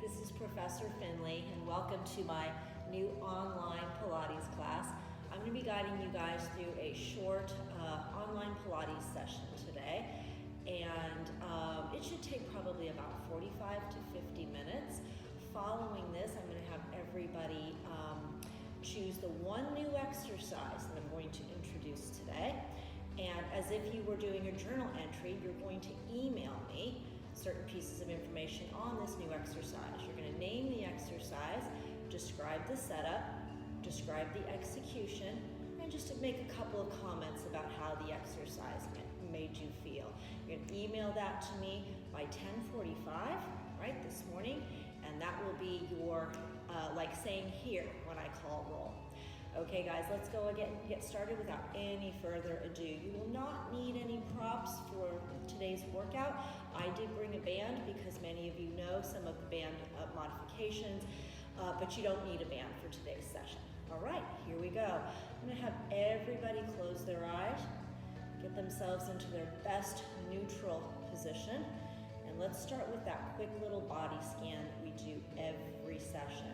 This is Professor Finley, and welcome to my new online Pilates class. I'm going to be guiding you guys through a short online Pilates session today, and it should take probably about 45 to 50 minutes. Following this, I'm going to have everybody choose the one new exercise that I'm going to introduce today. And as if you were doing a journal entry, you're going to email me certain pieces of information on this new exercise. You're going to name the exercise, describe the setup, describe the execution, and just to make a couple of comments about how the exercise made you feel. You're going to email that to me by 10:45, right, this morning, and that will be your, like saying here when I call roll. Okay guys, let's go again, get started without any further ado. You will not need any props for today's workout. I did bring a band because many of you know some of the band modifications, but you don't need a band for today's session. All right, here we go. I'm gonna have everybody close their eyes, get themselves into their best neutral position, and let's start with that quick little body scan that we do every session.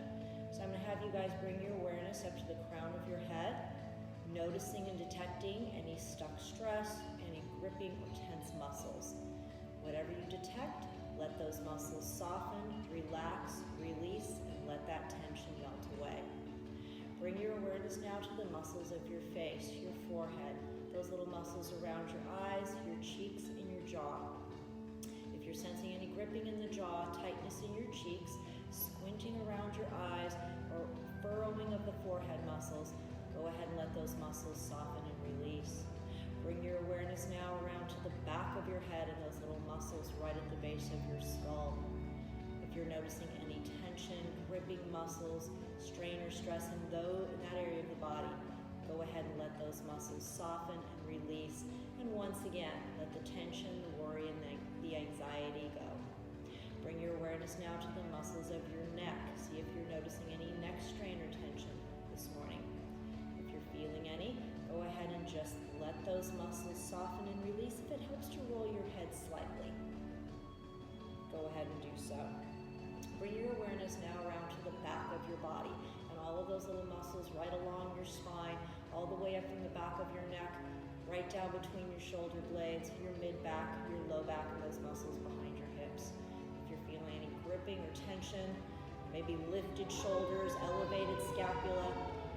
So I'm going to have you guys bring your awareness up to the crown of your head, noticing and detecting any stuck stress, any gripping or tense muscles. Whatever you detect, let those muscles soften, relax, release, and let that tension melt away. Bring your awareness now to the muscles of your face, your forehead, those little muscles around your eyes, your cheeks, and your jaw. If you're sensing any gripping in the jaw, tightness in your cheeks, squinting around your eyes, or furrowing of the forehead muscles, go ahead and let those muscles soften and release. Bring your awareness now around to the back of your head and those little muscles right at the base of your skull. If you're noticing any tension, gripping muscles, strain or stress in that area of the body, go ahead and let those muscles soften and release. And once again, let the tension, the worry, and the anxiety go. Bring your awareness now to the muscles of your neck. See if you're noticing any neck strain or tension this morning. If you're feeling any, go ahead and just let those muscles soften and release. If it helps to roll your head slightly, go ahead and do so. Bring your awareness now around to the back of your body and all of those little muscles right along your spine, all the way up from the back of your neck, right down between your shoulder blades, your mid-back, your low back, and those muscles behind your hips. Feeling any gripping or tension, maybe lifted shoulders, elevated scapula,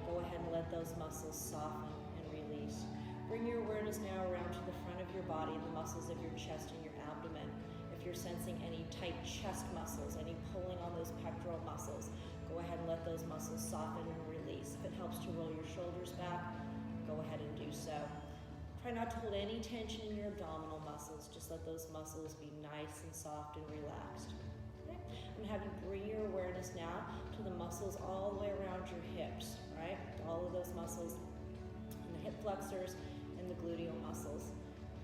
go ahead and let those muscles soften and release. Bring your awareness now around to the front of your body, the muscles of your chest and your abdomen. If you're sensing any tight chest muscles, any pulling on those pectoral muscles, go ahead and let those muscles soften and release. If it helps to roll your shoulders back, go ahead and do so. Try not to hold any tension in your abdominal muscles. Just let those muscles be nice and soft and relaxed. Okay? I'm going to have you bring your awareness now to the muscles all the way around your hips, right? All of those muscles and the hip flexors and the gluteal muscles.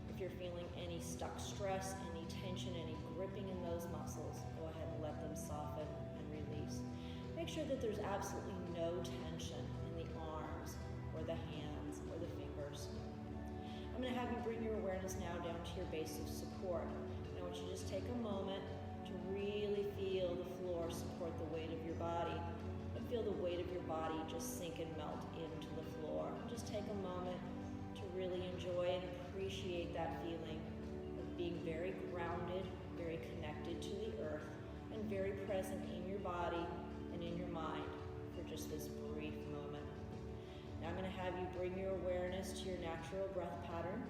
If you're feeling any stuck stress, any tension, any gripping in those muscles, go ahead and let them soften and release. Make sure that there's absolutely no tension in the arms or the hands or the fingers. I'm going to have you bring your awareness now down to your base of support. And I want you to just take a moment to really feel the floor support the weight of your body, and feel the weight of your body just sink and melt into the floor. Just take a moment to really enjoy and appreciate that feeling of being very grounded, very connected to the earth, and very present in your body and in your mind for just this brief moment. Now I'm going to have you bring your awareness to your natural breath pattern.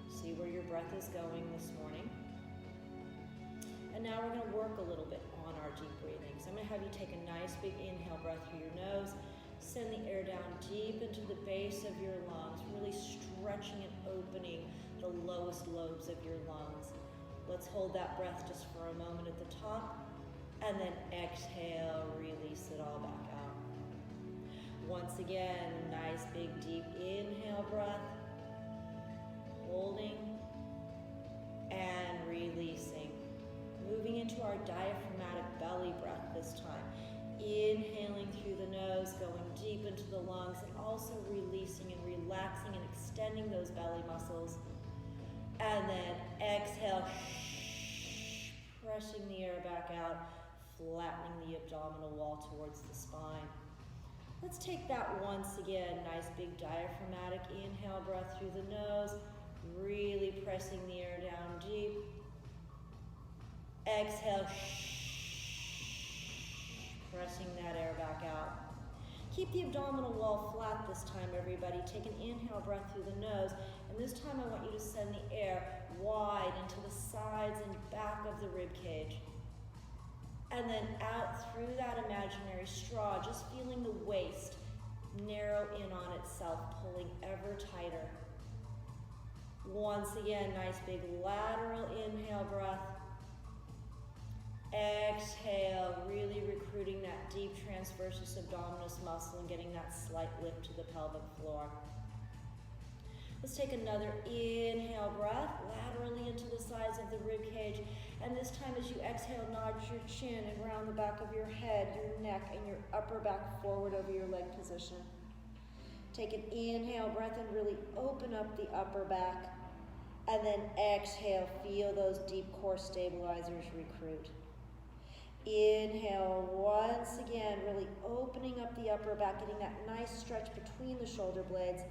See where your breath is going this morning. And now we're going to work a little bit on our deep breathing. So I'm going to have you take a nice big inhale breath through your nose. Send the air down deep into the base of your lungs, really stretching and opening the lowest lobes of your lungs. Let's hold that breath just for a moment at the top, and then exhale, release it all back out. Once again, nice big deep inhale breath, holding and releasing. Moving into our diaphragmatic belly breath this time. Inhaling through the nose, going deep into the lungs, and also releasing and relaxing and extending those belly muscles. And then exhale, pressing the air back out, flattening the abdominal wall towards the spine. Let's take that once again. Nice big diaphragmatic inhale breath through the nose, really pressing the air down deep. Exhale, pressing that air back out. Keep the abdominal wall flat this time, everybody. Take an inhale breath through the nose, and this time I want you to send the air wide into the sides and back of the rib cage. And then out through that imaginary straw, just feeling the waist narrow in on itself, pulling ever tighter. Once again, nice big lateral inhale breath. Exhale, really recruiting that deep transversus abdominis muscle and getting that slight lift to the pelvic floor. Let's take another inhale breath, laterally into the sides of the rib cage. And this time as you exhale, nod your chin and round the back of your head, your neck, and your upper back forward over your leg position. Take an inhale breath and really open up the upper back. And then exhale, feel those deep core stabilizers recruit. Inhale, once again, really opening up the upper back, getting that nice stretch between the shoulder blades.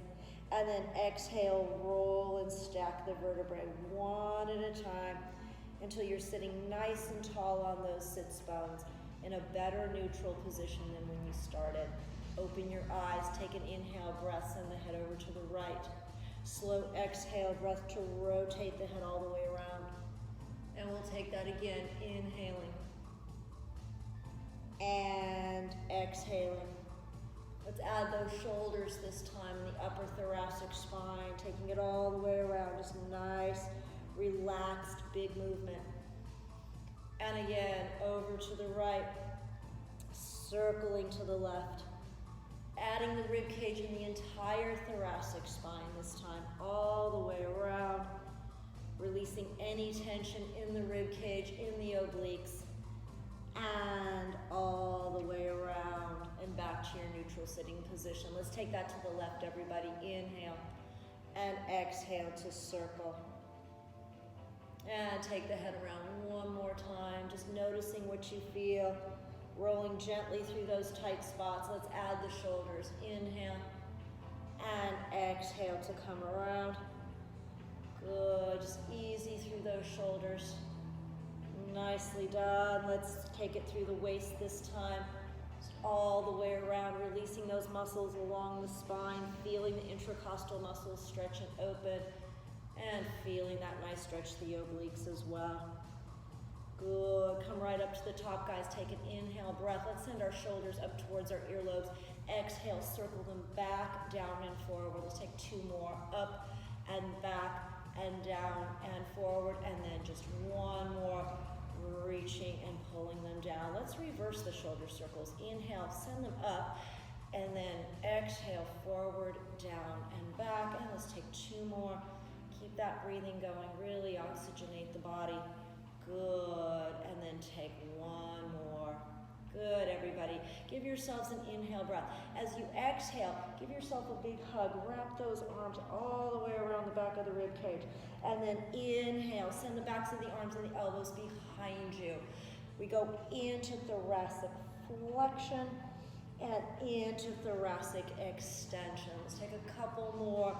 And then exhale, roll and stack the vertebrae one at a time until you're sitting nice and tall on those sits bones in a better neutral position than when you started. Open your eyes, take an inhale breath, send the head over to the right. Slow exhale breath to rotate the head all the way around. And we'll take that again, inhaling and exhaling. Let's add those shoulders this time in the upper thoracic spine, taking it all the way around, just nice, relaxed, big movement. And again, over to the right, circling to the left, adding the rib cage in the entire thoracic spine this time, all the way around, releasing any tension in the rib cage, in the obliques, and all the way around and back to your neutral sitting position. Let's take that to the left, everybody. Inhale and exhale to circle. And take the head around one more time, just noticing what you feel, rolling gently through those tight spots. Let's add the shoulders. Inhale and exhale to come around. Good, just easy through those shoulders. Nicely done. Let's take it through the waist this time. Just all the way around, releasing those muscles along the spine, feeling the intercostal muscles stretch and open, and feeling that nice stretch to the obliques as well. Good. Come right up to the top, guys. Take an inhale breath. Let's send our shoulders up towards our earlobes. Exhale, circle them back, down and forward. Let's take two more. Up and back and down and forward, and then just one more. Reaching and pulling them down. Let's reverse the shoulder circles. Inhale, send them up, and then exhale, forward, down, and back. And let's take two more. Keep that breathing going. Really oxygenate the body. Good. And then take one more. Good, everybody. Give yourselves an inhale breath. As you exhale, give yourself a big hug. Wrap those arms all the way around the back of the rib cage. And then inhale. Send the backs of the arms and the elbows behind you. We go into thoracic flexion and into thoracic extension. Let's take a couple more.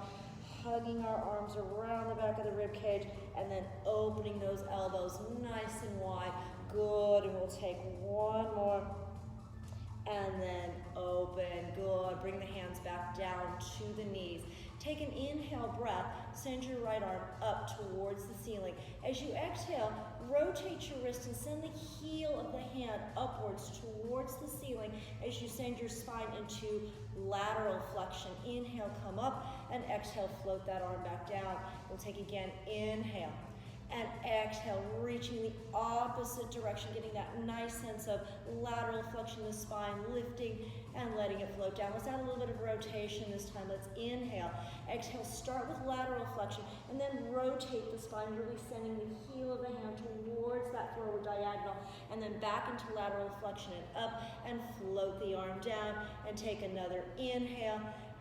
Hugging our arms around the back of the rib cage and then opening those elbows nice and wide. Good, and we'll take one more, and then open. Good, bring the hands back down to the knees. Take an inhale breath, send your right arm up towards the ceiling. As you exhale, rotate your wrist and send the heel of the hand upwards towards the ceiling as you send your spine into lateral flexion. Inhale, come up, and exhale, float that arm back down. We'll take again, inhale. And exhale, reaching the opposite direction, getting that nice sense of lateral flexion of the spine, lifting and letting it float down. Let's add a little bit of rotation this time. Let's inhale. Exhale, start with lateral flexion, and then rotate the spine, really sending the heel of the hand towards that forward diagonal, and then back into lateral flexion and up, and float the arm down, and take another inhale.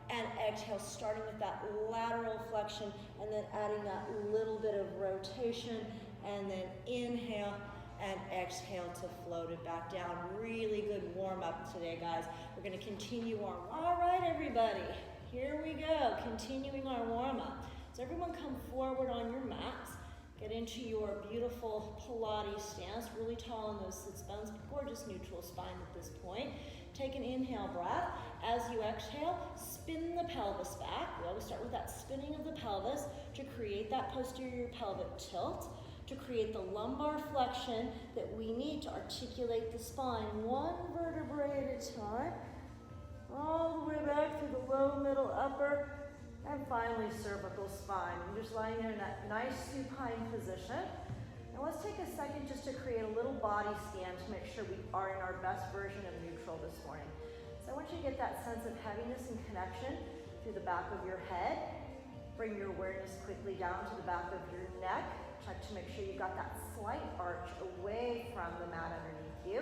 And exhale, starting with that lateral flexion and then adding that little bit of rotation, and then inhale and exhale to float it back down. Really good warm up today, guys. We're gonna continue our, all right, everybody, here we go, continuing our warm up. So everyone come forward on your mats. Get into your beautiful Pilates stance, really tall in those sits bones, gorgeous neutral spine at this point. Take an inhale breath. As you exhale, spin the pelvis back. We always start with that spinning of the pelvis to create that posterior pelvic tilt, to create the lumbar flexion that we need to articulate the spine one vertebrae at a time, all the way back through the low, middle, upper, and finally cervical spine. You're just lying there in that nice supine position. Now let's take a second just to create a little body scan to make sure we are in our best version of neutral this morning. So I want you to get that sense of heaviness and connection through the back of your head. Bring your awareness quickly down to the back of your neck. Check to make sure you've got that slight arch away from the mat underneath you.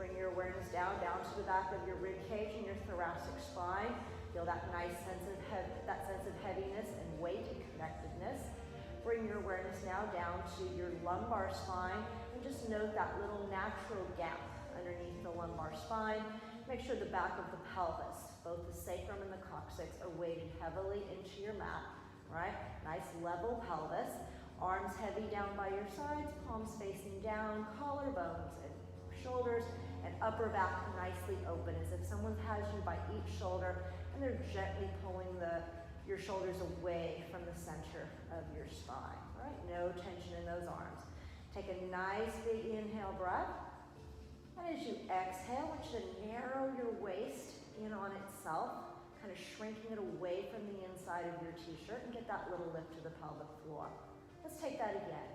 Bring your awareness down to the back of your rib cage and your thoracic spine. Feel that nice sense of heaviness and weight and connectedness. Bring your awareness now down to your lumbar spine and just note that little natural gap underneath the lumbar spine. Make sure the back of the pelvis, both the sacrum and the coccyx, are weighted heavily into your mat, right? Nice level pelvis. Arms heavy down by your sides, palms facing down, collarbones and shoulders, and upper back nicely open as if someone has you by each shoulder and they're gently pulling your shoulders away from the center of your spine. All right, no tension in those arms. Take a nice big inhale breath. And as you exhale, I want you to narrow your waist in on itself, kind of shrinking it away from the inside of your t-shirt and get that little lift to the pelvic floor. Let's take that again.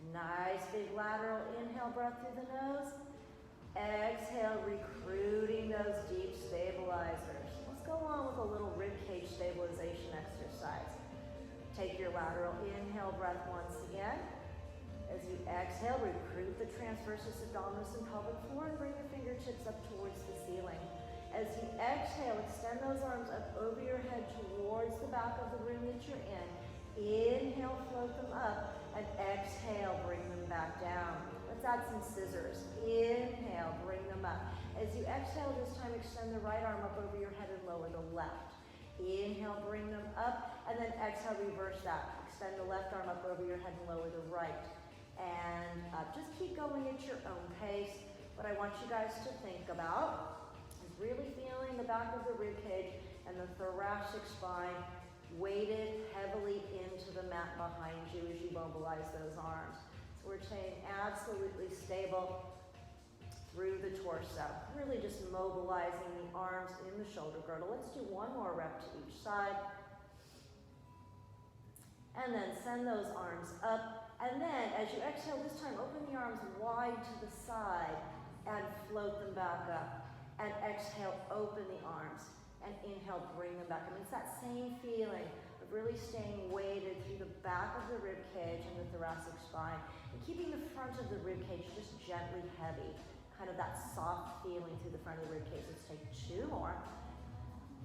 Nice big lateral inhale breath through the nose. Exhale, recruiting those deep stabilizers. Let's go on with a little rib cage stabilization exercise. Take your lateral inhale breath once again. As you exhale, recruit the transversus abdominis and pelvic floor and bring your fingertips up towards the ceiling. As you exhale, extend those arms up over your head towards the back of the room that you're in. Inhale, float them up, and exhale, bring them back down. Let's add some scissors. Inhale, bring them up. As you exhale this time, extend the right arm up over your head and lower the left. Inhale, bring them up, and then exhale, reverse that. Extend the left arm up over your head and lower the right. And up. Just keep going at your own pace. What I want you guys to think about is really feeling the back of the rib cage and the thoracic spine weighted heavily into the mat behind you as you mobilize those arms. So we're staying absolutely stable through the torso. Really just mobilizing the arms in the shoulder girdle. Let's do one more rep to each side. And then send those arms up. And then as you exhale this time, open the arms wide to the side and float them back up. And exhale, open the arms. And inhale, bring them back. I mean, it's that same feeling of really staying weighted through the back of the rib cage and the thoracic spine, and keeping the front of the rib cage just gently heavy, kind of that soft feeling through the front of the rib cage. Let's take two more.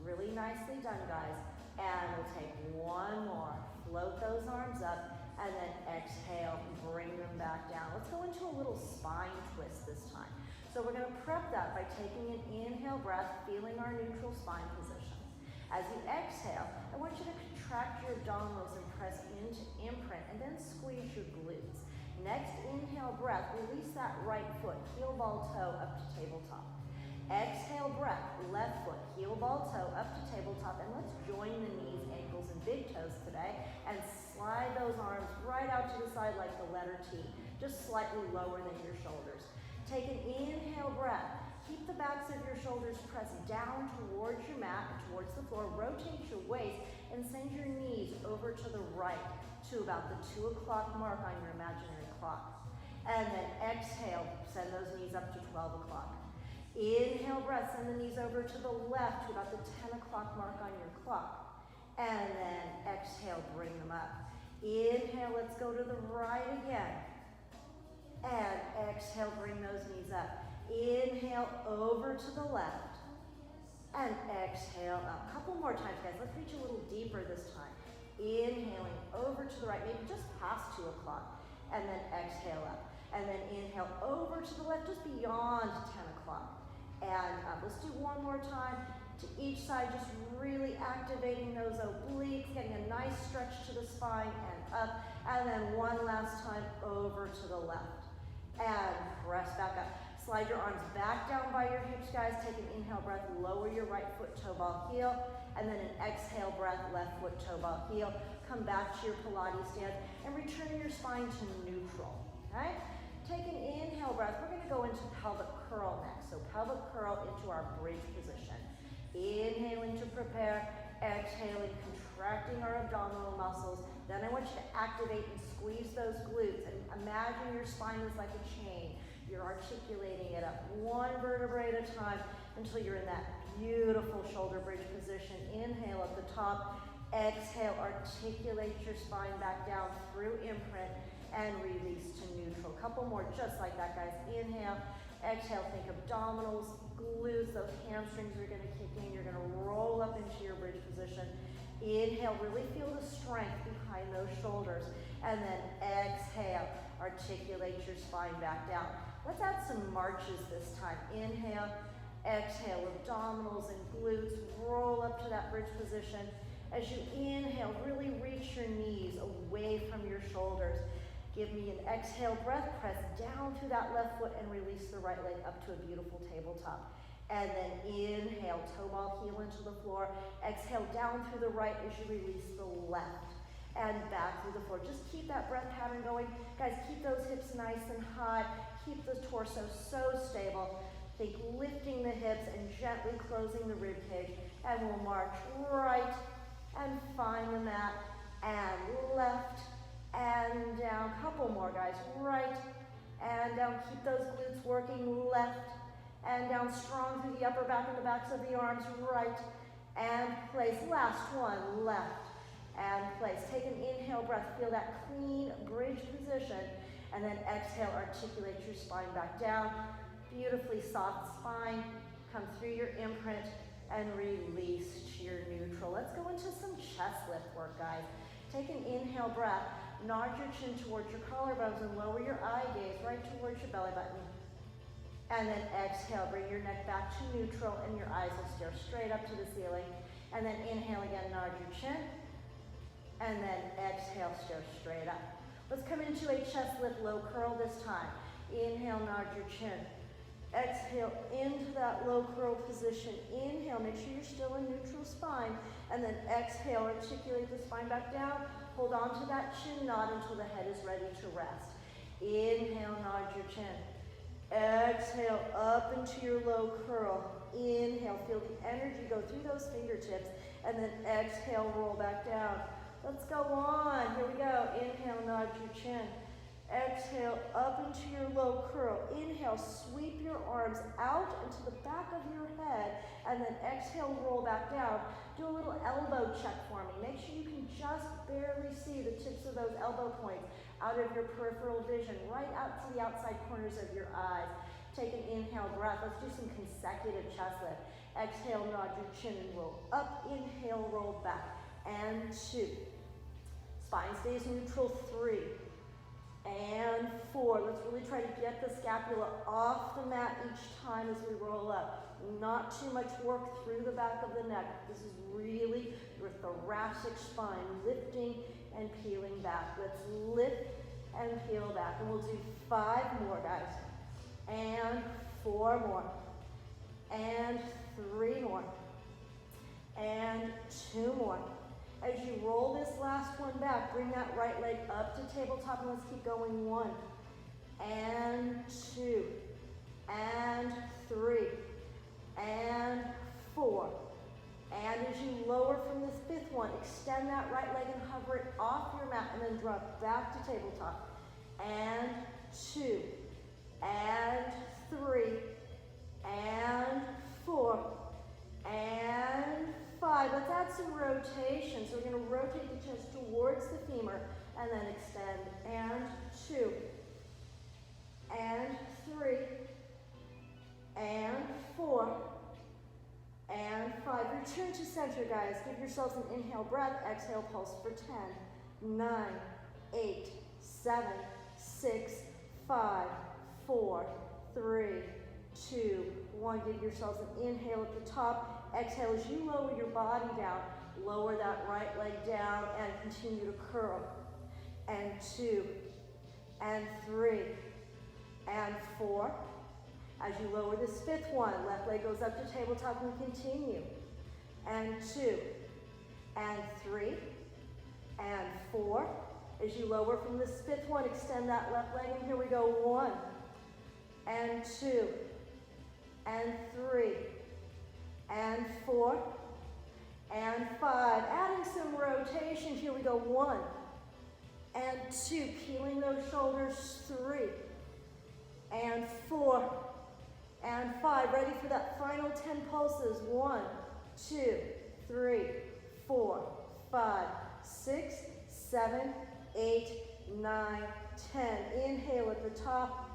Really nicely done, guys. And we'll take one more. Float those arms up, and then exhale, bring them back down. Let's go into a little spine twist this time. So we're going to prep that by taking an inhale breath, feeling our neutral spine position. As you exhale, I want you to contract your abdominals and press into imprint, and then squeeze your glutes. Next inhale breath, release that right foot, heel ball toe up to tabletop. Exhale breath, left foot, heel ball toe up to tabletop, and let's join the knees, ankles, and big toes today, and slide those arms right out to the side like the letter T, just slightly lower than your shoulders. Take an inhale breath. Keep the backs of your shoulders pressed down towards your mat, towards the floor. Rotate your waist and send your knees over to the right to about the 2 o'clock mark on your imaginary clock. And then exhale, send those knees up to 12 o'clock. Inhale breath, send the knees over to the left to about the 10 o'clock mark on your clock. And then exhale, bring them up. Inhale, let's go to the right again. And exhale, bring those knees up. Inhale, over to the left. And exhale up. A couple more times, guys. Let's reach a little deeper this time. Inhaling over to the right, maybe just past 2 o'clock. And then exhale up. And then inhale over to the left, just beyond 10 o'clock. And let's do one more time to each side, just really activating those obliques, getting a nice stretch to the spine and up. And then one last time over to the left. And press back up. Slide your arms back down by your hips, guys. Take an inhale breath, lower your right foot, toe ball, heel. And then an exhale breath, left foot, toe ball, heel. Come back to your Pilates stance and return your spine to neutral, okay? Take an inhale breath. We're gonna go into pelvic curl next. So pelvic curl into our bridge position. Inhaling to prepare, exhaling, contracting our abdominal muscles. Then I want you to activate and squeeze those glutes. And imagine your spine is like a chain. You're articulating it up one vertebrae at a time until you're in that beautiful shoulder bridge position. Inhale at the top. Exhale, articulate your spine back down through imprint and release to neutral. Couple more just like that, guys. Inhale, exhale, think abdominals, glutes, those hamstrings are gonna kick in. You're gonna roll up into your bridge position. Inhale, really feel the strength behind those shoulders. And then exhale, articulate your spine back down. Let's add some marches this time. Inhale, exhale, abdominals and glutes, roll up to that bridge position. As you inhale, really reach your knees away from your shoulders. Give me an exhale breath, press down through that left foot and release the right leg up to a beautiful tabletop. And then inhale, toe ball, heel into the floor. Exhale down through the right as you release the left. And back through the floor. Just keep that breath pattern going. Guys, keep those hips nice and high. Keep the torso so stable. Think lifting the hips and gently closing the rib cage. And we'll march right and find the mat. And left and down. Couple more, guys. Right and down. Keep those glutes working. Left and down. Strong through the upper back and the backs of the arms. Right and place. Last one. Left and place. Take an inhale breath. Feel that clean bridge position. And then exhale, articulate your spine back down. Beautifully soft spine. Come through your imprint and release to your neutral. Let's go into some chest lift work, guys. Take an inhale breath. Nod your chin towards your collarbones and lower your eye gaze right towards your belly button. And then exhale, bring your neck back to neutral and your eyes will stare straight up to the ceiling. And then inhale again, nod your chin. And then exhale, stare straight up. Let's come into a chest lift low curl this time. Inhale, nod your chin. Exhale into that low curl position. Inhale, make sure you're still in neutral spine. And then exhale, articulate the spine back down. Hold on to that chin nod until the head is ready to rest. Inhale, nod your chin. Exhale, up into your low curl. Inhale, feel the energy go through those fingertips. And then exhale, roll back down. Let's go on. Here we go. Inhale, nod your chin. Exhale, up into your low curl. Inhale, sweep your arms out into the back of your head. And then exhale, roll back down. Do a little elbow check for me. Make sure you can just barely see the tips of those elbow points out of your peripheral vision, right out to the outside corners of your eyes. Take an inhale breath. Let's do some consecutive chest lift. Exhale, nod your chin and roll up. Inhale, roll back. And 2. Spine stays neutral. 3. And 4. Let's really try to get the scapula off the mat each time as we roll up. Not too much work through the back of the neck. This is really your thoracic spine lifting and peeling back. Let's lift and peel back. And we'll do 5 more, guys. And 4 more. And 3 more. And 2 more. As you roll this last one back, bring that right leg up to tabletop and let's keep going. 1 and 2 and 3 and 4. And as you lower from this 5th one, extend that right leg and hover it off your mat and then drop back to tabletop. And 2 and 3 and 4 and 5. Let's add some rotation. So we're going to rotate the chest towards the femur and then extend. And 2 and 3 and 4 and 5. Return to center, guys. Give yourselves an inhale breath. Exhale, pulse for 10, 9, 8, 7, 6, 5, 4, 3, 2, 1. Give yourselves an inhale at the top. Exhale as you lower your body down. Lower that right leg down and continue to curl. And 2, and 3, and 4. As you lower this 5th one, left leg goes up to tabletop and continue. And 2, and 3, and 4. As you lower from this 5th one, extend that left leg, and here we go. 1, and 2, and 3, and 4, and 5. Adding some rotation. Here we go. 1, and 2. Peeling those shoulders. 3, and 4, and 5. Ready for that final 10 pulses. 1, 2, 3, 4, 5, 6, 7, 8, 9, 10. Inhale at the top.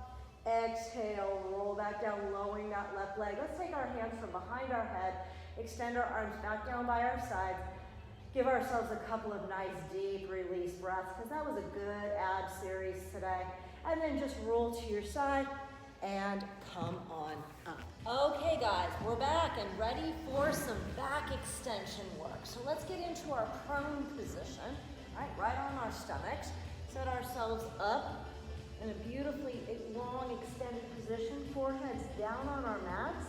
Exhale, roll back down, lowering that left leg. Let's take our hands from behind our head, extend our arms back down by our sides. Give ourselves a couple of nice deep release breaths, because that was a good ab series today. And then just roll to your side and come on up. Okay guys, we're back and ready for some back extension work. So let's get into our prone position, right on our stomachs. Set ourselves up in a beautifully long extended position, foreheads down on our mats,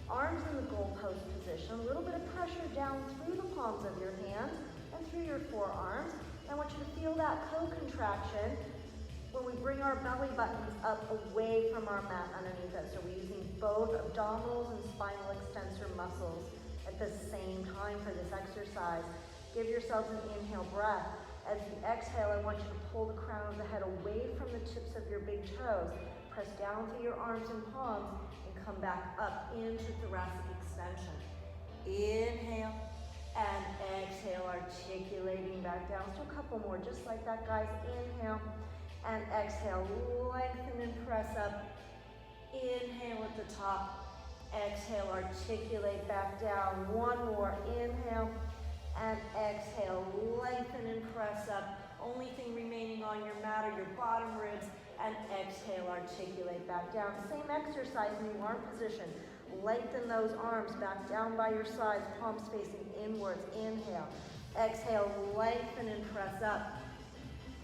arms in the goalpost position, a little bit of pressure down through the palms of your hands and through your forearms. I want you to feel that co-contraction when we bring our belly buttons up away from our mat underneath us. So we're using both abdominals and spinal extensor muscles at the same time for this exercise. Give yourselves an inhale breath. As you exhale, I want you to pull the crown of the head away from the tips of your big toes. Press down through your arms and palms and come back up into thoracic extension. Inhale and exhale, articulating back down. So a couple more, just like that, guys. Inhale and exhale, lengthen and press up. Inhale at the top. Exhale, articulate back down. One more, inhale. And exhale, lengthen and press up. Only thing remaining on your mat are your bottom ribs. And exhale, articulate back down. Same exercise in the arm position. Lengthen those arms back down by your sides, palms facing inwards. Inhale. Exhale, lengthen and press up.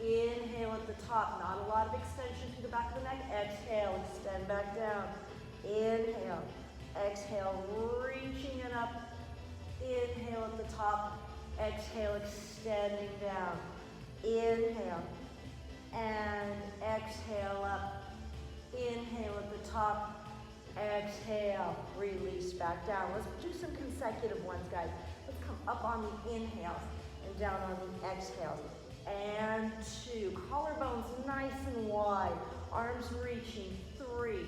Inhale at the top. Not a lot of extension through the back of the neck. Exhale, extend back down. Inhale. Exhale, reaching it up. Inhale at the top, exhale, extending down. Inhale, and exhale up. Inhale at the top, exhale, release back down. Let's do some consecutive ones, guys. Let's come up on the inhales and down on the exhales. And 2, collarbones nice and wide, arms reaching. 3,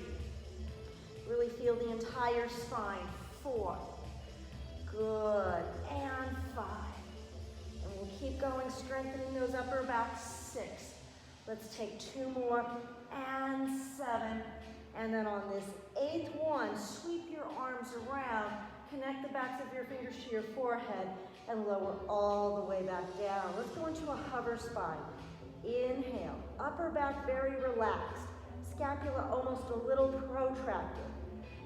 really feel the entire spine. 4, good, and 5. And we'll keep going, strengthening those upper backs. 6. Let's take 2 more, and 7. And then on this 8th one, sweep your arms around, connect the backs of your fingers to your forehead, and lower all the way back down. Let's go into a hover spine. Inhale, upper back very relaxed, scapula almost a little protracted.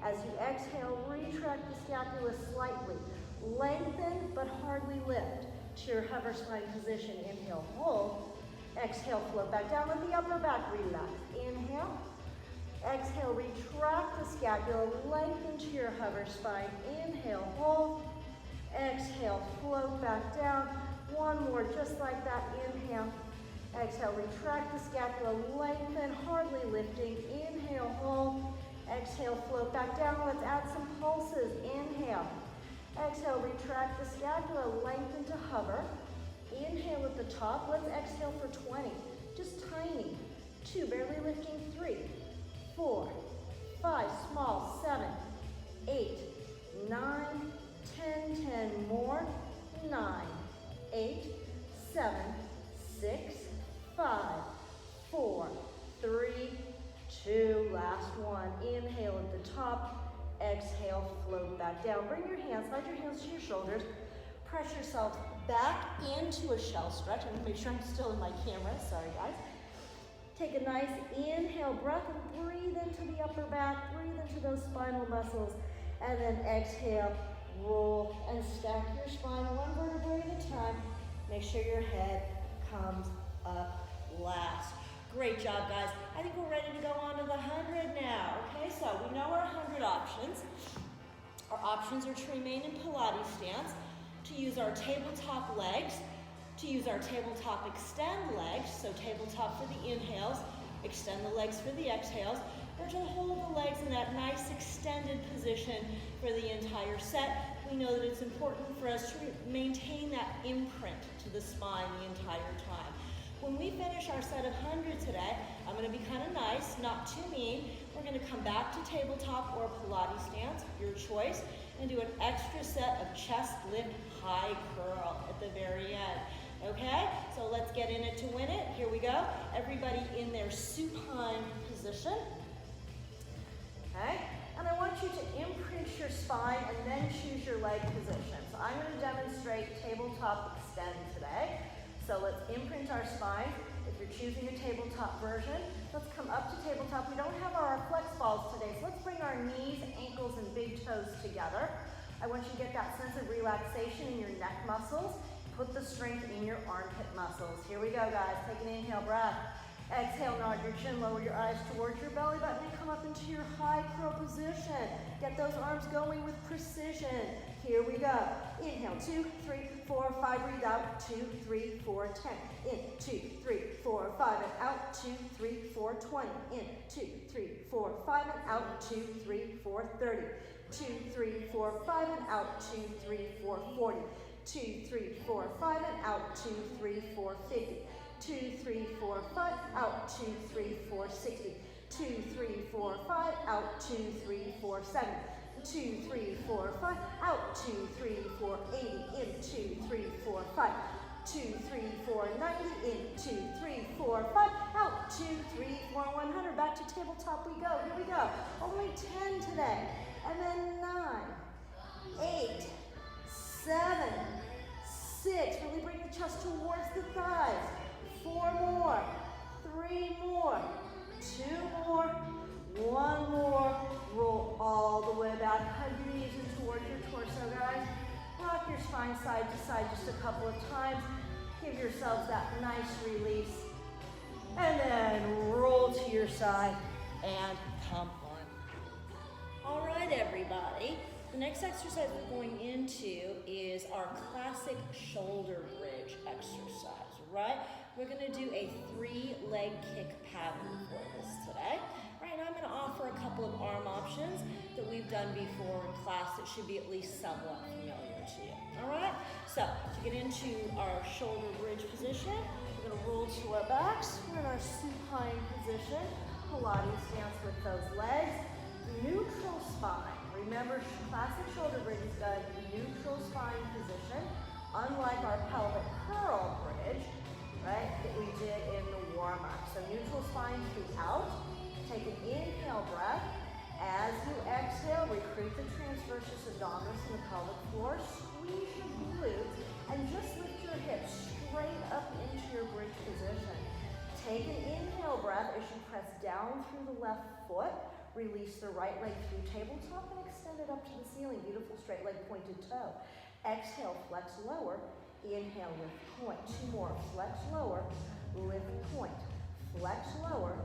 As you exhale, retract the scapula slightly. Lengthen, but hardly lift to your hover spine position. Inhale, hold. Exhale, float back down. Let the upper back relax. Inhale. Exhale, retract the scapula. Lengthen to your hover spine. Inhale, hold. Exhale, float back down. One more, just like that. Inhale. Exhale, retract the scapula. Lengthen, hardly lifting. Inhale, hold. Exhale, float back down. Let's add some pulses. Inhale. Exhale, retract the scapula, lengthen to hover. Inhale at the top. Let's exhale for 20. Just tiny. 2, barely lifting. 3, 4, 5, small. 7, 8, 9, 10, 10 more. 9, 8, 7, 6, 5, 4, 3, 2, last one. Inhale at the top. Exhale, float back down. Bring your hands, slide your hands to your shoulders. Press yourself back into a shell stretch. I'm going to make sure I'm still in my camera. Sorry, guys. Take a nice inhale breath and breathe into the upper back, breathe into those spinal muscles, and then exhale, roll and stack your spine one vertebrae at a time. Make sure your head comes up last. Great job, guys. I think we're ready to go on to the 100 now. Okay, so we know our 100 options. Our options are to remain in Pilates stance, to use our tabletop legs, to use our tabletop extend legs, so tabletop for the inhales, extend the legs for the exhales, or to hold the legs in that nice extended position for the entire set. We know that it's important for us to maintain that imprint to the spine the entire time. When we finish our set of 100 today, I'm going to be kind of nice, not too mean. We're going to come back to tabletop or Pilates stance, your choice, and do an extra set of chest lift high curl at the very end. Okay, so let's get in it to win it. Here we go. Everybody in their supine position. Okay, and I want you to imprint your spine and then choose your leg position. So I'm going to demonstrate tabletop extend today. So let's imprint our spine. If you're choosing a tabletop version, let's come up to tabletop. We don't have our flex balls today, so let's bring our knees, ankles, and big toes together. I want you to get that sense of relaxation in your neck muscles. Put the strength in your armpit muscles. Here we go, guys. Take an inhale breath. Exhale, nod your chin, lower your eyes towards your belly button, and come up into your high curl position. Get those arms going with precision. Here we go. Inhale, 2, 3, 4, 5. Breathe out, 2, 3, 4, 10. In, 2, 3, 4, 5, and out, 2, 3, 4, 20. In, 2, 3, 4, 5, and out, 2, 3, 4, 30. 2, 3, 4, 5, and out, 2, 3, 4, 40. 2, 3, 4, 5, and out, 2, 3, 4, 50. 2, 3, 4, 5, out, 2, 3, 4, 60. 2, 3, 4, 5, out, 2, 3, 4, 70. 2, 3, 4, 5, out, 2, 3, 4, 80. In, 2, 3, 4, 5. 2, 3, 4, 90. In, 2, 3, 4, 5, out, 2, 3, 4, 100. Back to tabletop we go. Here we go. Only 10 today. And then 9, 8, 7, 6. Really bring the chest towards the thighs. 4 more, 3 more, 2 more, 1 more. Roll all the way back. Hug your knees in towards your torso, guys. Rock your spine side to side just a couple of times. Give yourselves that nice release. And then roll to your side and come on. All right, everybody. The next exercise we're going into is our classic shoulder bridge exercise, right? We're going to do a 3-leg kick pattern for this today. Right, and I'm going to offer a couple of arm options that we've done before in class that should be at least somewhat familiar to you. All right, so to get into our shoulder bridge position, we're going to roll to our backs. We're in our supine position, Pilates stance with those legs, neutral spine. Remember, classic shoulder bridge is done neutral spine position, unlike our pelvic curl bridge, right, that we did in the warm-up. So neutral spine throughout. Take an inhale breath. As you exhale, recruit the transversus abdominis in the pelvic floor. Squeeze your glutes and just lift your hips straight up into your bridge position. Take an inhale breath as you press down through the left foot. Release the right leg through tabletop and extend it up to the ceiling. Beautiful straight leg pointed toe. Exhale, flex lower. Inhale, lift point. 2 more. Flex lower, lift point. Flex lower,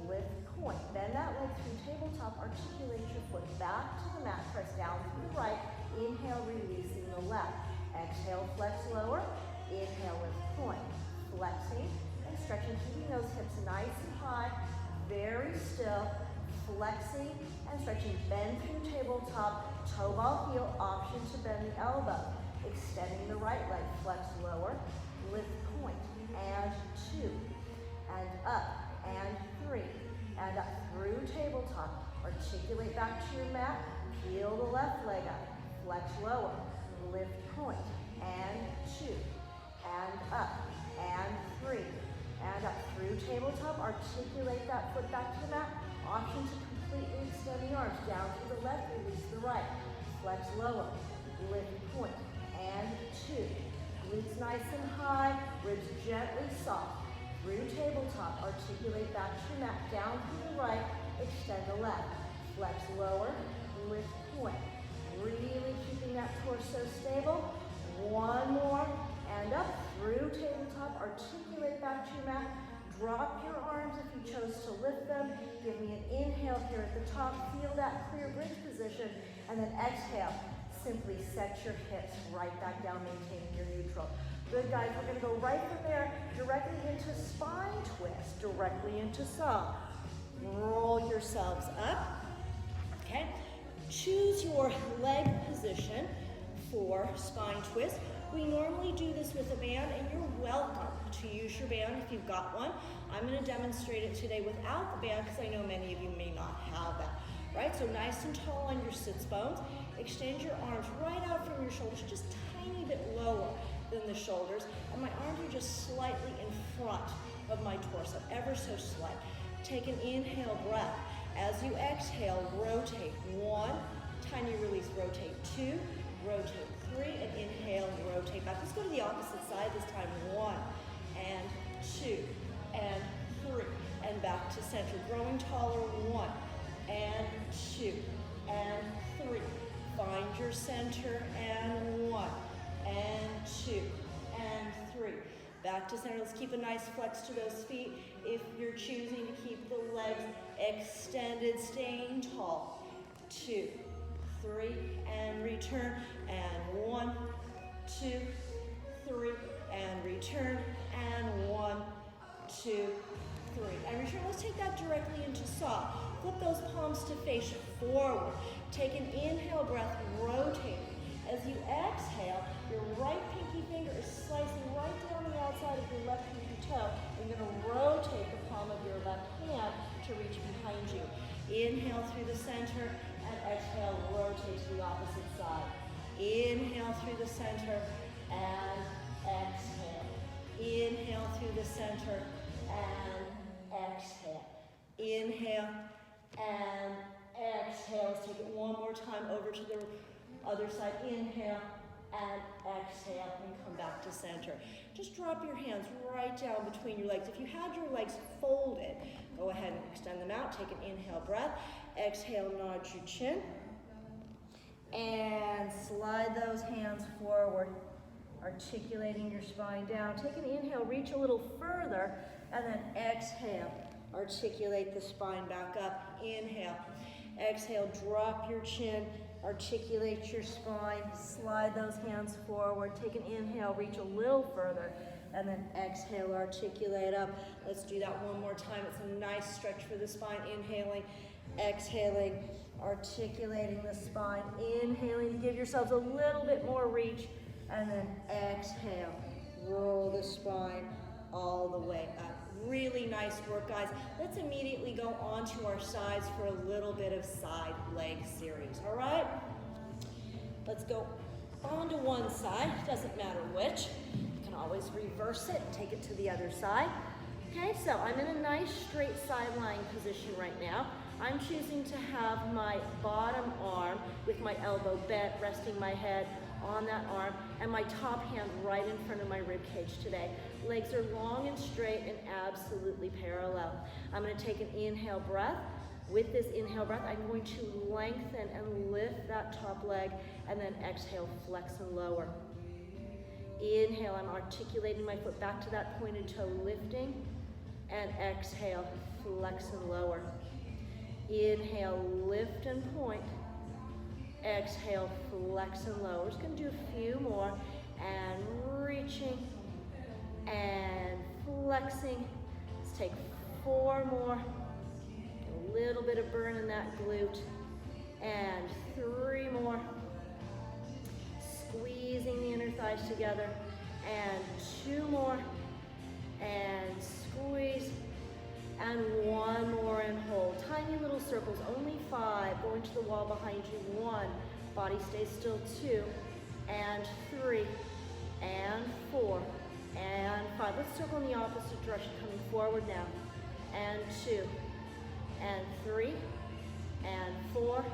lift point. Bend that leg through tabletop. Articulate your foot back to the mat. Press down through the right. Inhale, releasing the left. Exhale, flex lower. Inhale, lift point. Flexing and stretching, keeping those hips nice and high. Very still. Flexing and stretching. Bend through tabletop. Toe ball heel. Option to bend the elbow. Extending the right leg. Flex lower. Lift point. And 2. And up. And 3. And up through tabletop. Articulate back to your mat. Peel the left leg up. Flex lower. Lift point. And 2. And up. And 3. And up through tabletop. Articulate that foot back to the mat. Option to completely extend the arms. Down to the left, release the right. Flex lower. Lift point. And 2. Glutes nice and high. Ribs gently soft. through tabletop. Articulate back to your mat, down through the right, extend the left. Flex lower, lift point. Really keeping that torso stable. One more, and up through tabletop. Articulate back to your mat. Drop your arms if you chose to lift them. Give me an inhale here at the top. Feel that clear bridge position. And then exhale. Simply set your hips right back down, maintaining your neutral. Good, guys. We're going to go right from there directly into spine twist, directly into saw. Roll yourselves up. Okay. Choose your leg position for spine twist. We normally do this with a band, and you're welcome to use your band if you've got one. I'm going to demonstrate it today without the band because I know many of you may not have that. Right? So nice and tall on your sits bones. Extend your arms right out from your shoulders, just a tiny bit lower than the shoulders. And my arms are just slightly in front of my torso, ever so slight. Take an inhale breath. As you exhale, rotate. One, tiny release, rotate. Two, rotate. Three, and inhale, rotate back. Let's go to the opposite side this time. One, and two, and three, and back to center. Growing taller. One, and two, and three. Find your center, and one, and two, and three. Back to center. Let's keep a nice flex to those feet. If you're choosing to keep the legs extended, staying tall. Two, three, and return, and one, two, three, and return, and one, two, three, and return. Let's take that directly into saw. Flip those palms to face forward. Take an inhale breath, rotating. As you exhale, your right pinky finger is slicing right down the outside of your left pinky toe. You're going to rotate the palm of your left hand to reach behind you. Inhale through the center, and exhale, rotate to the opposite side. Inhale through the center, and exhale. Inhale through the center, and exhale. Inhale, and exhale. Let's take it one more time over to the other side. Inhale, and exhale, and come back to center. Just drop your hands right down between your legs. If you had your legs folded, go ahead and extend them out. Take an inhale breath. Exhale, nod your chin. And slide those hands forward, articulating your spine down. Take an inhale, reach a little further, and then exhale. Articulate the spine back up. Inhale. Exhale, drop your chin. Articulate your spine. Slide those hands forward. Take an inhale, reach a little further, and then exhale, articulate up. Let's do that one more time. It's a nice stretch for the spine. Inhaling, exhaling, articulating the spine. Inhaling to give yourselves a little bit more reach, and then exhale. Roll the spine all the way up. Really nice work, guys. Let's immediately go on to our sides for a little bit of side leg series, all right? Let's go on to one side, doesn't matter which. You can always reverse it and take it to the other side. Okay, so I'm in a nice straight side lying position right now. I'm choosing to have my bottom arm with my elbow bent, resting my head on that arm, and my top hand right in front of my rib cage today. Legs are long and straight and absolutely parallel. I'm going to take an inhale breath. With this inhale breath, I'm going to lengthen and lift that top leg, and then exhale, flex and lower. Inhale, I'm articulating my foot back to that pointed toe, lifting, and exhale, flex and lower. Inhale, lift and point. Exhale, flex and lower. We're just going to do a few more, and reaching and flexing. Let's take 4 more. A little bit of burn in that glute, and 3 more. Squeezing the inner thighs together, and 2 more, and squeeze, and 1 more and hold. Tiny little circles, only 5. Going to the wall behind you. 1, body stays still. 2, and 3, and 4, and 5. Let's circle in the opposite direction, coming forward now. And 2, and 3, and 4,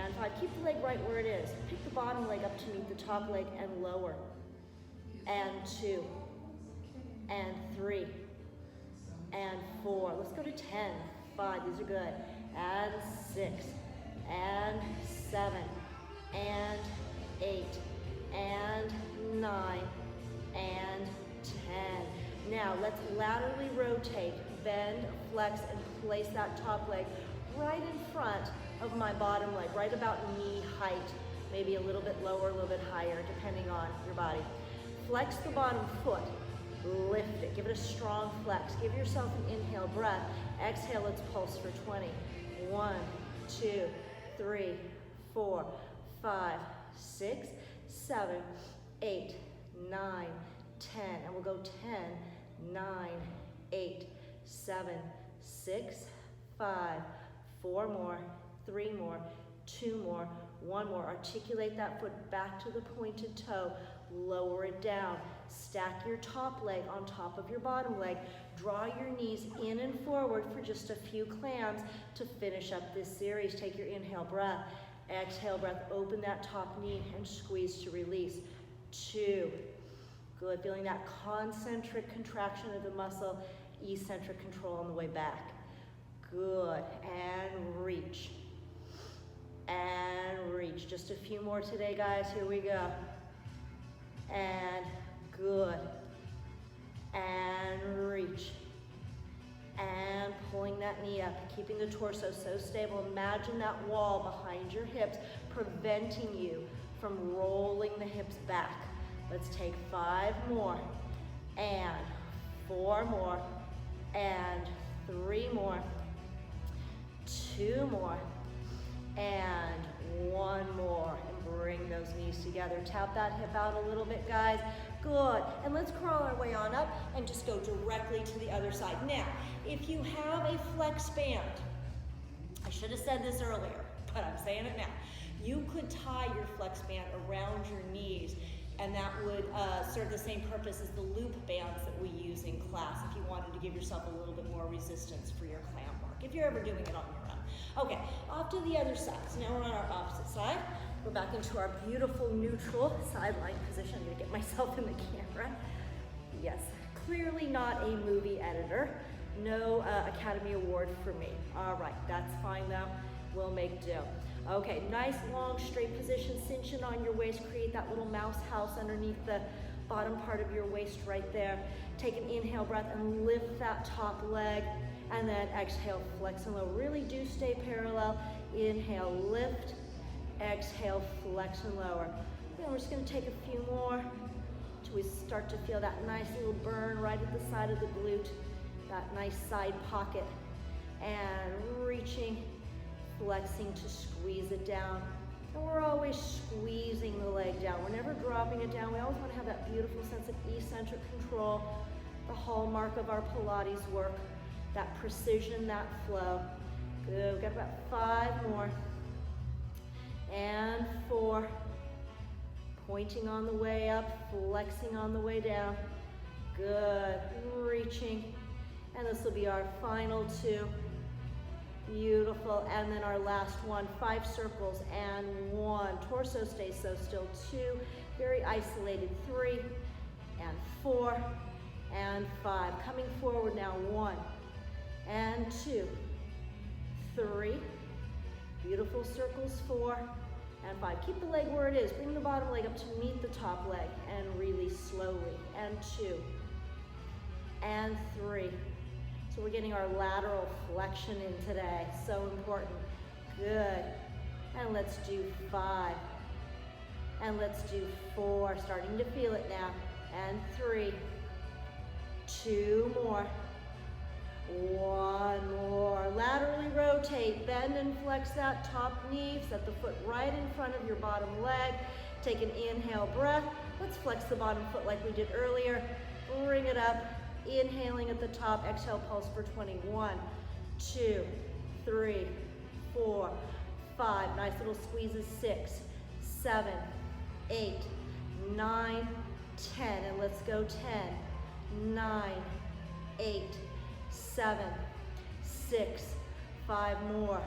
and 5. Keep the leg right where it is. Pick the bottom leg up to meet the top leg and lower. And 2, and 3, and 4. Let's go to 10. 5, these are good. And 6, and 7, and 8, and 9, and 10. Now let's laterally rotate, bend, flex, and place that top leg right in front of my bottom leg, right about knee height, maybe a little bit lower, a little bit higher, depending on your body. Flex the bottom foot, lift it, give it a strong flex. Give yourself an inhale breath. Exhale, let's pulse for 20. 1, 2, 3, 4, 5, 6, 7, 8, 9, 10. And we'll go 10, 9, 8, 7, 6, 5, 4 more, 3 more, 2 more, 1 more. Articulate that foot back to the pointed toe. Lower it down. Stack your top leg on top of your bottom leg. Draw your knees in and forward for just a few clams to finish up this series. Take your inhale breath. Exhale breath. Open that top knee and squeeze to release. 2. Good. Feeling that concentric contraction of the muscle. Eccentric control on the way back. Good. And reach. And reach. Just a few more today, guys. Here we go. And good. And reach. And pulling that knee up, keeping the torso so stable. Imagine that wall behind your hips preventing you from rolling the hips back. Let's take 5 more, and 4 more, and 3 more, 2 more, and 1 more. And bring those knees together. Tap that hip out a little bit, guys. Good. And let's crawl our way on up and just go directly to the other side. Now, if you have a flex band, I should have said this earlier, but I'm saying it now. You could tie your flex band around your knees, and that would serve the same purpose as the loop bands that we use in class if you wanted to give yourself a little bit more resistance for your clam work, if you're ever doing it on your own. Okay, off to the other side. So now we're on our opposite side. We're back into our beautiful neutral sideline position. I'm gonna get myself in the camera. Yes, clearly not a movie editor. No Academy Award for me. All right, that's fine though. We'll make do. Okay, nice long straight position. Cinch in on your waist. Create that little mouse house underneath the bottom part of your waist right there. Take an inhale breath and lift that top leg. And then exhale, flex and lower. Really do stay parallel. Inhale, lift. Exhale, flex and lower. Then we're just gonna take a few more until we start to feel that nice little burn right at the side of the glute, that nice side pocket. And reaching, flexing to squeeze it down. And we're always squeezing the leg down. We're never dropping it down. We always wanna have that beautiful sense of eccentric control, the hallmark of our Pilates work, that precision, that flow. Good, we've got about 5 more. And 4, pointing on the way up, flexing on the way down. Good, reaching. And this will be our final 2. Beautiful, and then our last one, 5 circles and 1. Torso stays so still. 2, very isolated. 3, and 4, and 5. Coming forward now, 1, and 2, 3. Beautiful circles, 4, and 5. Keep the leg where it is. Bring the bottom leg up to meet the top leg and release slowly. And 2, and 3. So we're getting our lateral flexion in today. So important. Good. And let's do 5. And let's do 4. Starting to feel it now. And 3. 2 more. 1 more. Laterally rotate. Bend and flex that top knee. Set the foot right in front of your bottom leg. Take an inhale breath. Let's flex the bottom foot like we did earlier. Bring it up. Inhaling at the top. Exhale, pulse for 20. 1, 2, 3, 4, 5. Nice little squeezes. 6, 7, 8, 9, 10. And let's go 10, 9, 8, 7, 6, 5 more,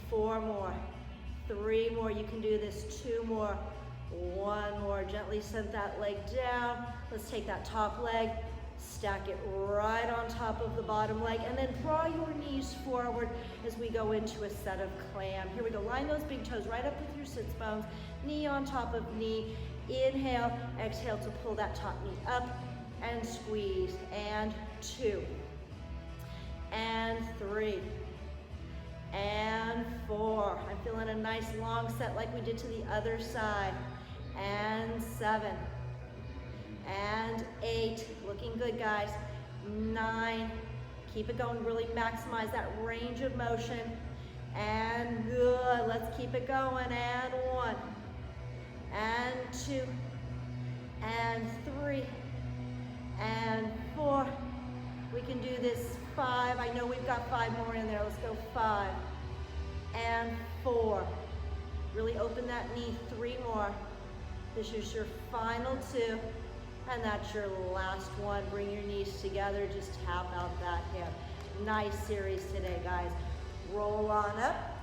4 more, 3 more. You can do this. 2 more, 1 more. Gently send that leg down. Let's take that top leg, Stack it right on top of the bottom leg, and then draw your knees forward as we go into a set of clam. Here we go, line those big toes right up with your sits bones, knee on top of knee. Inhale, exhale to pull that top knee up and squeeze. And 2, and 3, and 4. I'm feeling a nice long set like we did to the other side. And 7, and 8, looking good, guys. 9, keep it going, really maximize that range of motion. And good, let's keep it going. And 1, and 2, and 3, and 4. We can do this. 5, I know we've got 5 more in there. Let's go 5, and 4. Really open that knee. 3 more. This is your final 2. And that's your last one. Bring your knees together, just tap out that hip. Nice series today, guys. Roll on up.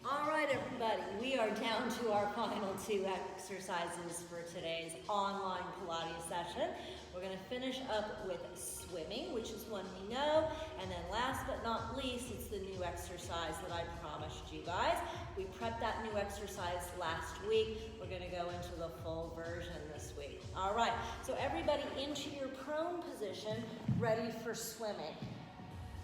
All right, everybody, we are down to our final 2 exercises for today's online Pilates session. We're gonna finish up with swimming, which is one we know, and then last but not least, it's the new exercise that I promised you guys. We prepped that new exercise last week. We're gonna go into the full version this week. All right, so everybody into your prone position, ready for swimming.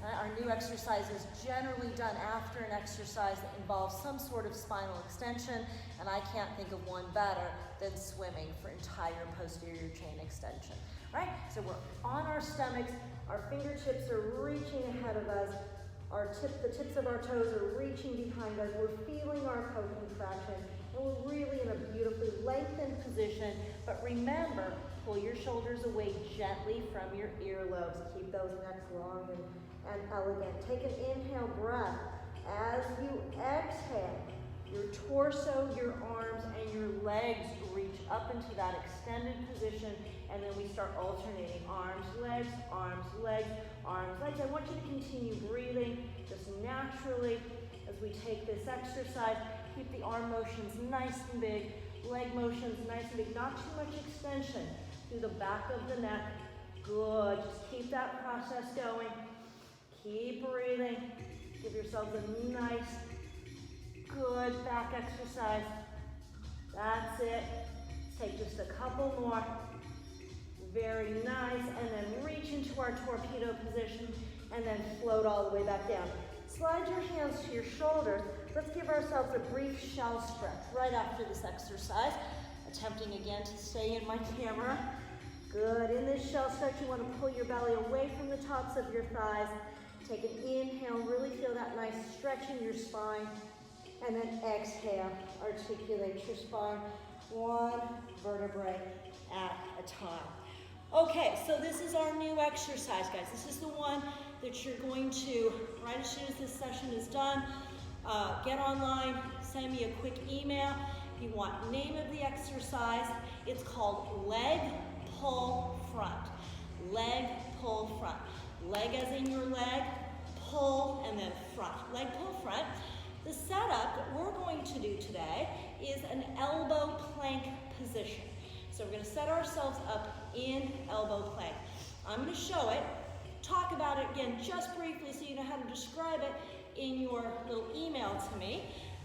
Our new exercise is generally done after an exercise that involves some sort of spinal extension, and I can't think of one better than swimming for entire posterior chain extension, right? So we're on our stomachs, our fingertips are reaching ahead of us, the tips of our toes are reaching behind us, we're feeling our co-contraction, and we're really in a beautifully lengthened position, but remember, pull your shoulders away gently from your earlobes. Keep those necks long and elegant. Take an inhale breath. As you exhale, your torso, your arms, and your legs reach up into that extended position, and then we start alternating arms, legs, arms, legs, arms, legs. I want you to continue breathing just naturally as we take this exercise. Keep the arm motions nice and big, leg motions nice and big, not too much extension through the back of the neck. Good, just keep that process going. Keep breathing. Give yourselves a nice, good back exercise. That's it. Take just a couple more. Very nice. And then reach into our torpedo position and then float all the way back down. Slide your hands to your shoulders. Let's give ourselves a brief shell stretch right after this exercise. Attempting again to stay in my camera. Good. In this shell stretch, you want to pull your belly away from the tops of your thighs. Take an inhale, really feel that nice stretch in your spine. And then exhale, articulate your spine, 1 vertebrae at a time. Okay, so this is our new exercise, guys. This is the one that you're going to, right as soon as this session is done, get online, send me a quick email. If you want name of the exercise, it's called leg pull front. Leg pull front. Leg as in your leg, pull, and then front. Leg pull front. The setup that we're going to do today is an elbow plank position. So we're going to set ourselves up in elbow plank. I'm going to show it, talk about it again just briefly so you know how to describe it in your little email to me,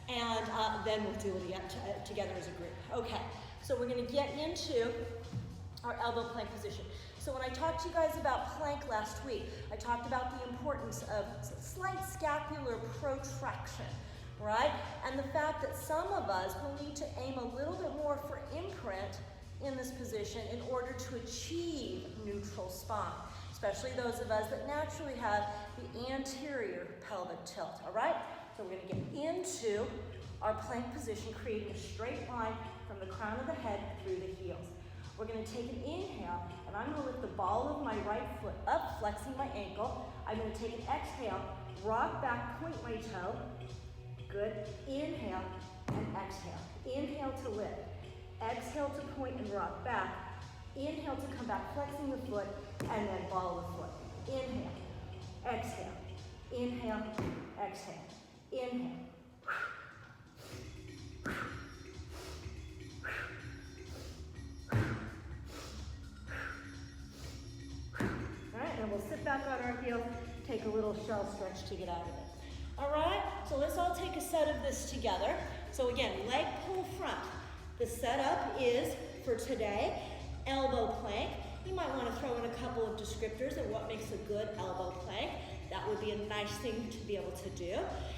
and then we'll do it together as a group. Okay, so we're going to get into our elbow plank position. So when I talked to you guys about plank last week, I talked about the importance of slight scapular protraction, right? And the fact that some of us will need to aim a little bit more for imprint in this position in order to achieve neutral spine, especially those of us that naturally have the anterior pelvic tilt, all right? So we're gonna get into our plank position, creating a straight line from the crown of the head through the heels. We're gonna take an inhale, and I'm gonna lift the ball of my right foot up, flexing my ankle. I'm gonna take an exhale, rock back, point my toe. Good. Inhale and exhale. Inhale to lift. Exhale to point and rock back. Inhale to come back, flexing the foot, and then ball the foot. Inhale, exhale, inhale, exhale, inhale. heels, take a little shell stretch to get out of it. All right, so let's all take a set of this together. So again, leg pull front. The setup is, for today, elbow plank. You might want to throw in a couple of descriptors of what makes a good elbow plank. That would be a nice thing to be able to do.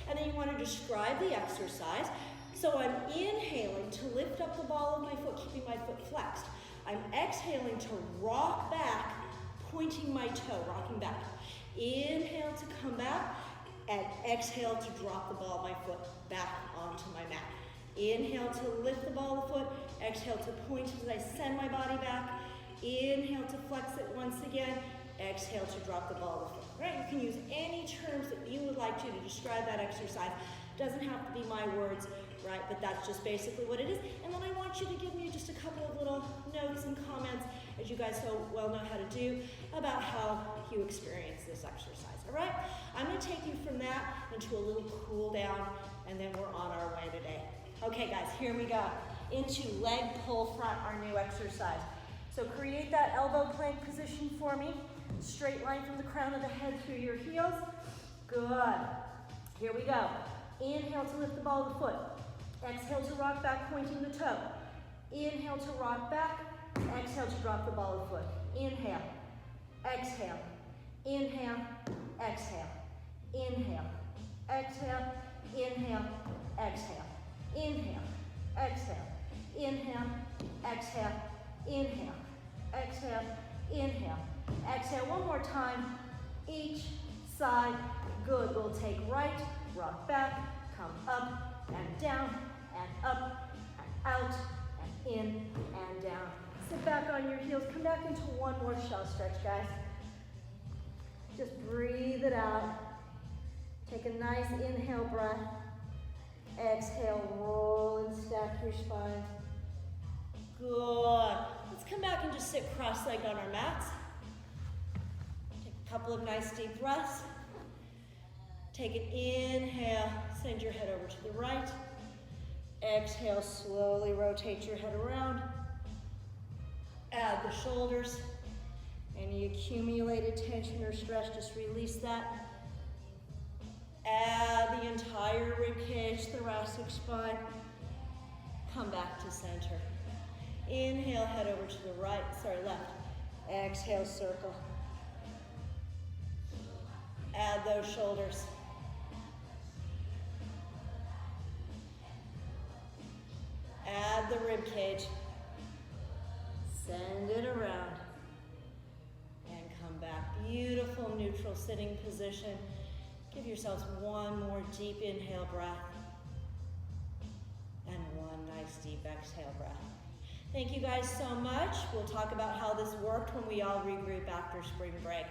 And then you want to describe the exercise. So I'm inhaling to lift up the ball of my foot, keeping my foot flexed. I'm exhaling to rock back, pointing my toe, rocking back. Inhale to come back, and exhale to drop the ball of my foot back onto my mat. Inhale to lift the ball of the foot, exhale to point as I send my body back. Inhale to flex it once again, exhale to drop the ball of the foot. Right? You can use any terms that you would like to describe that exercise. Doesn't have to be my words, right? But that's just basically what it is. And then I want you to give me just a couple of little notes and comments, as you guys so well know how to do, about how you experience this exercise, all right? I'm gonna take you from that into a little cool down, and then we're on our way today. Okay guys, here we go. Into leg pull front, our new exercise. So create that elbow plank position for me. Straight line from the crown of the head through your heels. Good. Here we go. Inhale to lift the ball of the foot. Exhale to rock back, pointing the toe. Inhale to rock back. Exhale to drop the ball of the foot. Inhale. Exhale. Inhale. Exhale. Inhale. Exhale. Inhale. Exhale. Inhale. Exhale. Inhale. Exhale. Inhale. Exhale. Inhale. Exhale. One more time. Each side. Good. We'll take right, rock back, come up and down and up and out and in and down. Sit back on your heels. Come back into one more shell stretch, guys. Just breathe it out. Take a nice inhale breath. Exhale, roll and stack your spine. Good. Let's come back and just sit cross-legged on our mats. Take a couple of nice deep breaths. Take an inhale, send your head over to the right. Exhale, slowly rotate your head around. Add the shoulders. Any accumulated tension or stress, just release that. Add the entire rib cage, thoracic spine. Come back to center. Inhale, head over to the right, left. Exhale, circle. Add those shoulders. Add the rib cage. Send it around. And come back. Beautiful neutral sitting position. Give yourselves one more deep inhale breath. And one nice deep exhale breath. Thank you guys so much. We'll talk about how this worked when we all regroup after spring break.